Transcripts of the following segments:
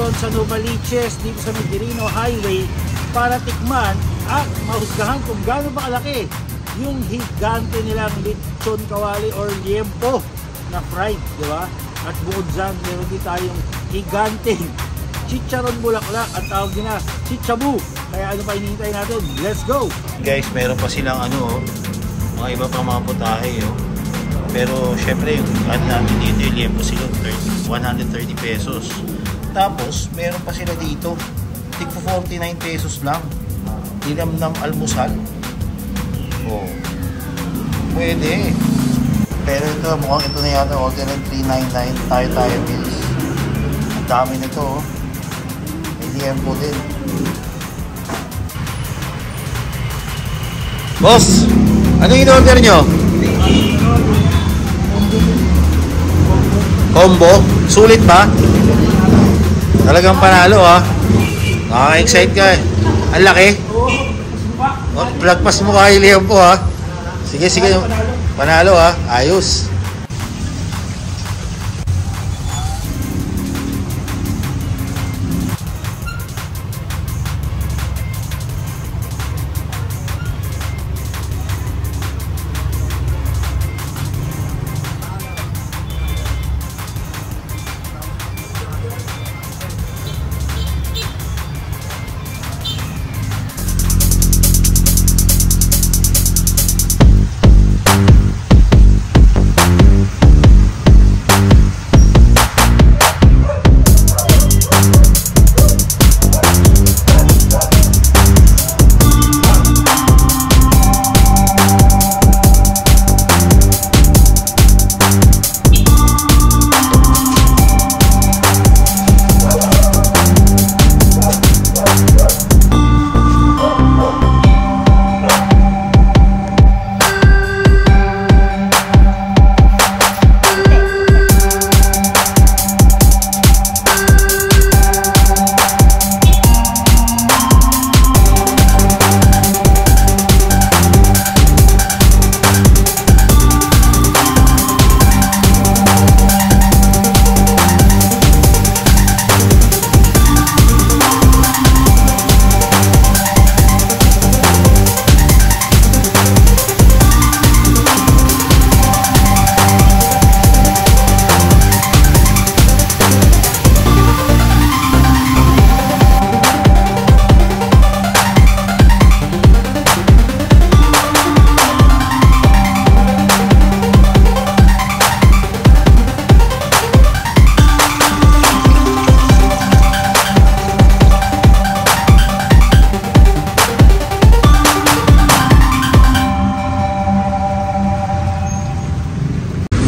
ngayon sa Novaliches dito sa Quirino Highway para tikman at mahusgahan kung gaano ba kalaki yung higante nilang lechon kawali or liempo na fried, di ba? At bukod dyan, meron din tayong higanteng chicharon bulaklak at tawag din na chichabu. Kaya ano pa hinihintay natin? Let's go! Guys, meron pa silang mga iba pang mga putahe, pero syempre yung namin dito yung liempo sila 130 pesos. Tapos meron pa sila dito tigpo 49 pesos lang dinamnam almusal. Pwede, pero ito mukhang ito na yata order ng 399 tayo meals. Ang dami nito, may liempo din. Boss, ano yung in-order nyo? Combo? Sulit ba? Talagang panalo Nakaka-excite ka eh. Ang laki. Plagpas mo kayo liempo Sige, panalo ayos.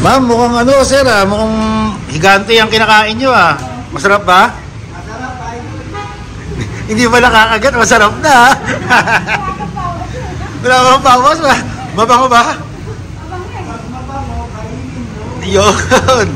Ma'am, mukhang sir mukhang higante ang kinakain nyo Masarap ba? Masarap ay. Hindi ba nakakagat? Masarap na Wala kang pawas ba? Mabango ba? Mabango, kainin mo. Yun.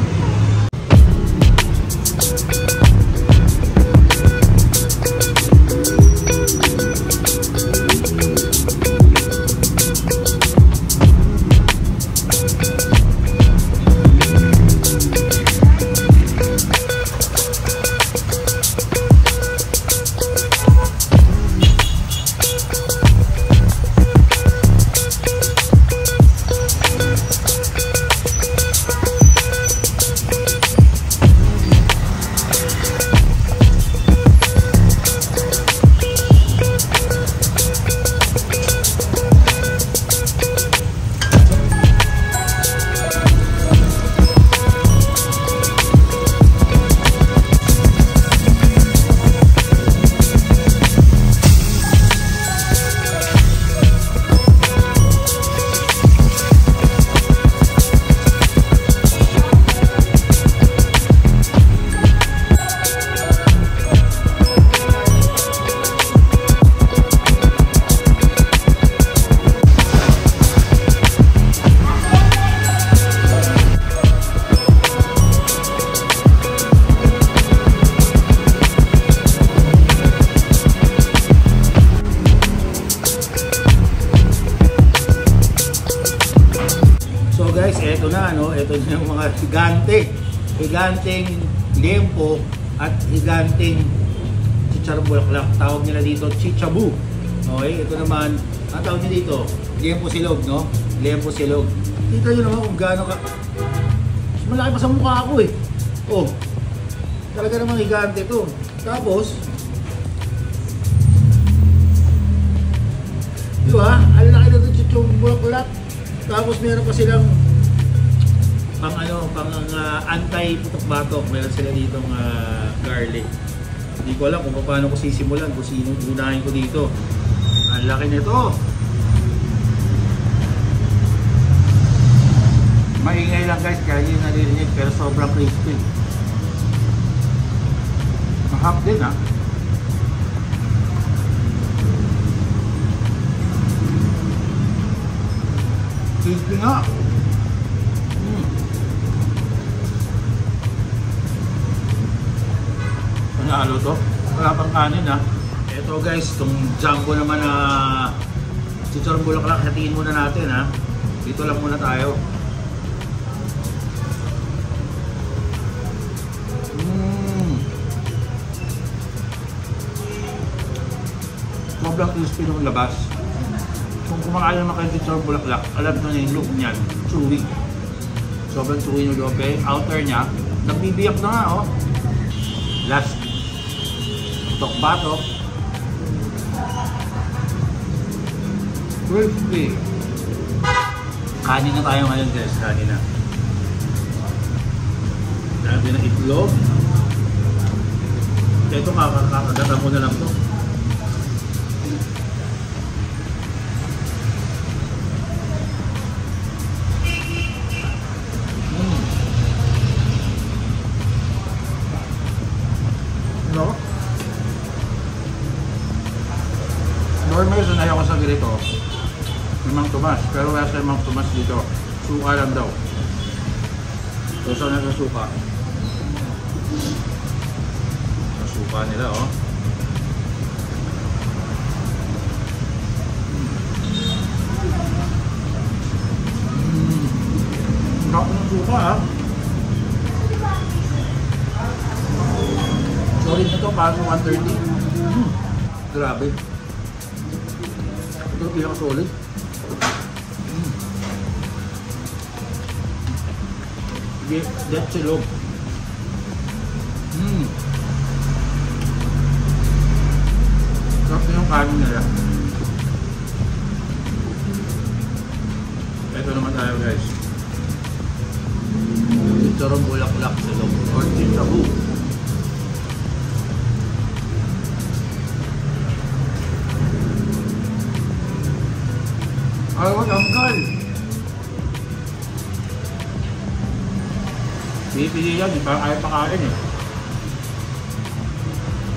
Ito na yung mga higanteng liempo at higanting chicharong bulaklak. Tawag nila dito chichabu. Okay, ito naman, ang tawag nila dito, liempo silog, no? Liempo silog. Kita nyo naman kung gaano ka. Mas malaki pa sa mukha ako eh. Oh, talaga namang higante ito. Tapos, di ba? Ang laki na ito chichong bulaklak. Tapos meron pa silang pang anti-putok-batok. Meron sila ditong garlic. Hindi ko alam kung paano ko sisimulan, kung sino unahin ko dito. Ang laki nito. Maingay lang guys, kaya yun naririnig, pero sobrang crispy. Mahap din ha. Crispy nga. Panalo to. Wala pang kanin ha. Ito guys, itong jumbo naman na chicharong bulaklak, hatiin muna natin ha. Dito lang muna tayo. Sobrang crispy ng labas. Kung kumakain naman kayo chicharong bulaklak, alam nyo na yung look niyan, chewy. Sobrang chewy yung loob eh. Outer niya, nagbibiyak na nga oh. Last, tok-batok. Crispy. Kanin na tayo ngayon guys, kanin na. Dahil na itlog. Ito kakagatan ko na lang to. No? Normal sanay ako sa ganito. Mang Tomas, pero wala sa Mang Tomas dito. Suka lang daw. So sana sa suka. Sa suka nila oh. Sarap ng suka ha. Solid na to, paano 130. Grabe. Ito yung pinaka-solid. That's silog. Sarap yung kanin nila. Ito naman tayo guys. Chicharong bulaklak silog or chichabu. Ay, wag angkal. Pipili yan, di ba ayaw pakain eh.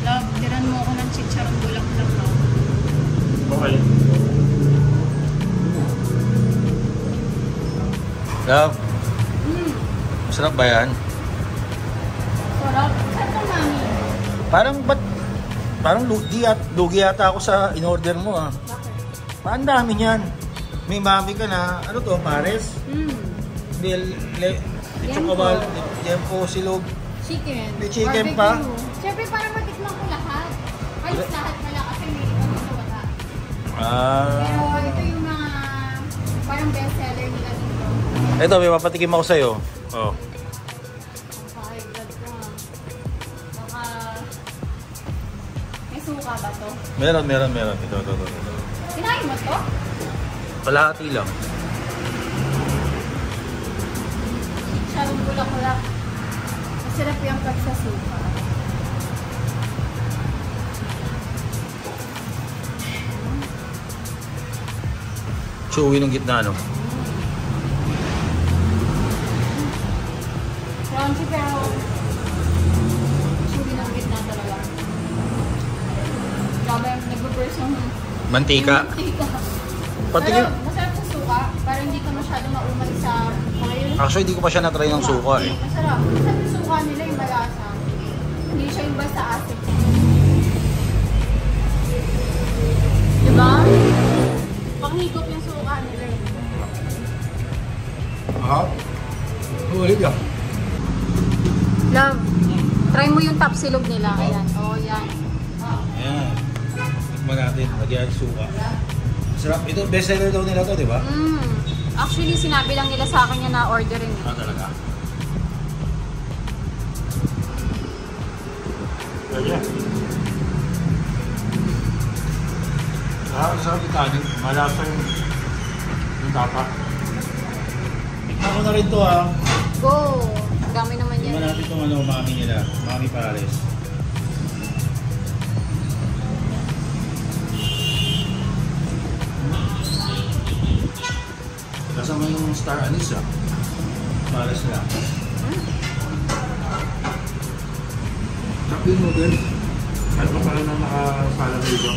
Love, tiran mo ako ng chicharong bulaklak no? Okay. Love, masarap ba yan? Sarap. Saan ka mami? Parang lugi yata ako sa in-order mo ah. Bakit? Parang dami niyan. May mami ka na, ano to, pares? Lechong kawal, liempo silog. Chicken. May chicken barbecue. pa? Siyempre para matikman ko lahat. Halos lahat pala kasi may ibang gusto wala. Pero ito yung mga parang best seller nila dito. Ito, may papatikim ako sa'yo. Oh. Okay, God ka. Baka may suka ba to? Meron. Ito. Kinain mo to? Kalahati lang. Chicharong bulaklak. Masarap yung pagsasuka. Chewy ng gitna, no? Crunchy pero chewy ng gitna talaga. Grabe, nag-burst yung Mantika. Pero masarap yung suka. Para hindi ka masyado maumay sa oil. Actually, hindi ko pa siya na-try ng suka eh. Masarap. Masarap yung suka nila yung malasa. Hindi siya yung basta asin. Diba? Panghigop yung suka nila eh. Ulit yan. Love, try mo yung top silog. Lagyan suka. Sarap. Ito, best seller daw nila to, di ba? Actually, sinabi lang nila sa akin na orderin. Talaga. Kaya. Sarap itanin. Malasa yung tapa. Tikman ko na rin to ha. Go! Ang dami naman yan. Tingnan natin itong mami nila. Mami Pares. Kasama yung star anise ha. Pares na. Sarap yung noodles. Ano pa pala na nakasala dito?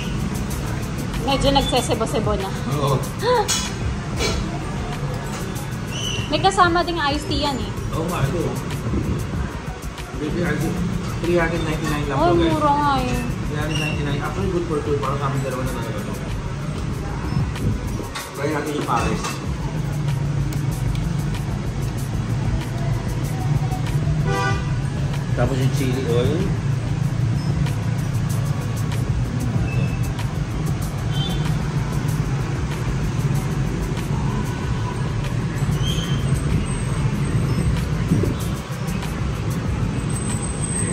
Medyo nagsesebo-sebo na. Oo. May kasama ding iced tea yan eh. Oo nga, ito. Baby, 399 lang Oh, po guys. mura nga eh. 399. Actually, good for two. Parang kami dalawa na talaga ito. Try natin yung Pares. Tapos yung chili oil.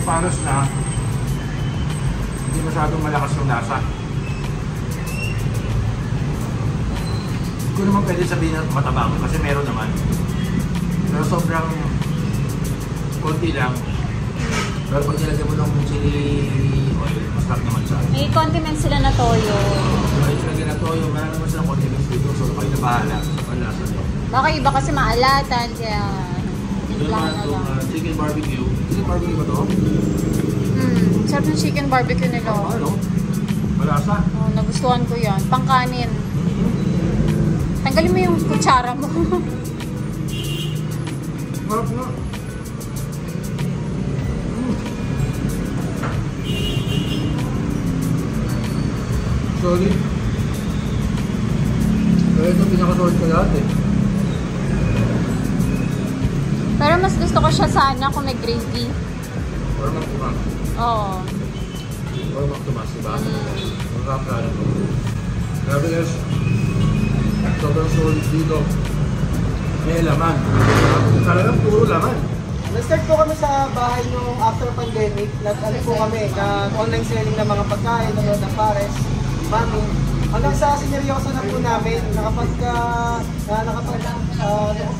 Pares na hindi masyadong malakas yung lasa. Hindi ko naman pwede sabihin na matabang kasi meron naman. Pero sobrang konti lang. Pero pag nilagyan mo ng chili oil, masarap naman siya. May condiments sila na toyo. Kahit lagyan na toyo, meron naman silang condiments dito. So kayo na bahala sa lasa nyo. Baka iba kasi maalatan, kaya Ito naman itong chicken barbecue. Chicken barbecue ba ito? sarap ng chicken barbecue nila. Ano? Malasa. Oh, nagustuhan ko yan. Pangkanin. Tanggalin mo yung kutsara mo. Marap na. Solid. Kaya ito pinaka-solid ko lahat eh. Pero mas gusto ko siya sana kung may gravy. Or magtumas. Oo. Or magtumas, diba? Masarap na rin. Grabe guys. Sobrang solid dito. May laman. Talagang puro laman. Nag-start po kami sa bahay nung after pandemic. Nag-ano po kami, nag-online selling ng mga pagkain, ng Pares, Mami. Hanggang sa sineryoso na po namin,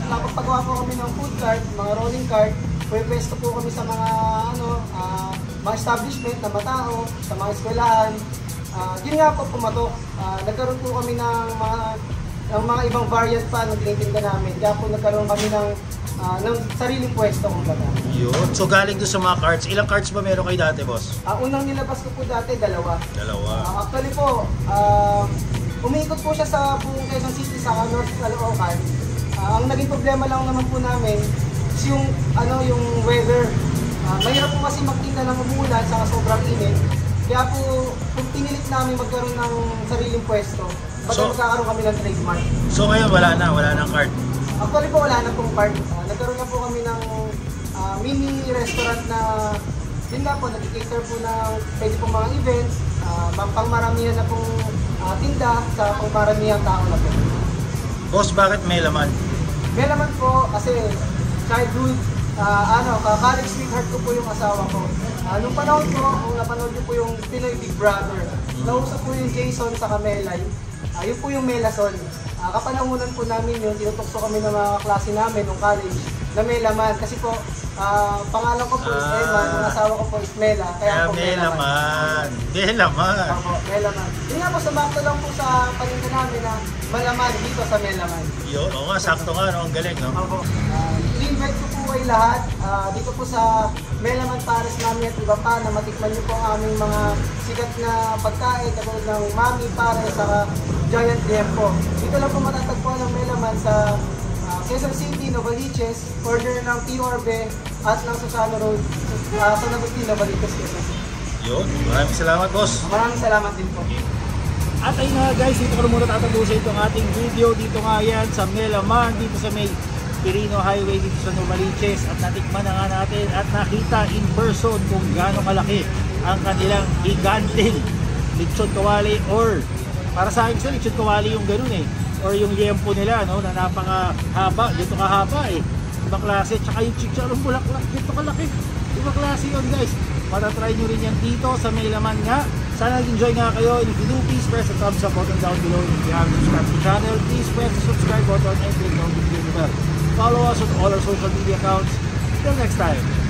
nakapagawa po kami ng food cart, mga rolling cart. Pwesto po kami sa mga mga establishment na matao, sa mga eskwelahan. Yun nga po pumatok. Nagkaroon po kami ng mga ibang variant pa na tinitinda namin. Kaya po nagkaroon kami ng sariling pwesto kumbaga. Yun. So galing doon sa mga carts. Ilang carts ba meron kayo dati, boss? Unang nilabas ko po dati, dalawa. Actually po, umiikot po siya sa buong Quezon City sa North Caloocan. Ang naging problema lang naman po namin is yung weather. Mahirap po kasi magtinda ng umulan sa sobrang init. Kaya po, kung pinilit namin magkaroon ng sariling pwesto, magkakaroon kami ng trademark. So ngayon wala nang cart? Actually po wala na pong cart. Nagkaroon na po kami ng mini restaurant na yun nga po, nag-cater po ng pwede pong mga events, pangmaramihan na pong tinda sa pangmaramihang tao na po. Boss, bakit may laman? May laman po kasi childhood, college sweetheart ko po yung asawa ko. Nung panahon ko, kung napanood niyo po yung Pinoy Big Brother, nausap po yung Jason sa Kamelay. Yun po yung Melason. Kapanahunan po namin yun, tinutokso kami ng mga klase namin nung college na may laman. Kasi po, pangalan ko po is Emma, ang asawa ko po is Mela. Kaya po may laman. May laman. Opo, may laman. Yun nga po, sumakto lang po sa paninda namin na malaman dito sa may laman. Yun, oo nga, sakto nga, no? Ang galing, no? Opo. I-invite ko po kayo lahat dito po sa Melaman Pares namin at iba pa na matikman niyo po ang aming mga sikat na pagkain katulad ng Mami Pares sa Giant Liempo. Dito lang po matatagpuan ng Melaman sa Quezon City, Novaliches, order ng P.O.R.B. at ng Susano Road sa Nagustin, Novaliches, Quezon City. Yun, maraming salamat, boss. Maraming salamat din po. At ayun nga guys, dito ko na muna tatapusin itong ating video. Dito nga yan sa Melaman, dito sa may Quirino Highway dito sa Novaliches, at natikman na nga natin at nakita in person kung gaano kalaki ang kanilang higanteng lechon kawali or Para sa akin, lechon kawali yung ganun eh. Or yung liempo nila, no, na napakahaba, dito kahaba eh. Ibang klase, tsaka yung chicharong bulaklak, dito kalaki. Ibang klase yun guys. Para try nyo rin yan dito sa may laman nga. Sana nag-enjoy nga kayo. And if you do, please press the thumbs up button down below. And if you haven't subscribed to the channel, please press the subscribe button and click the notification bell. Follow us on all our social media accounts. Till next time.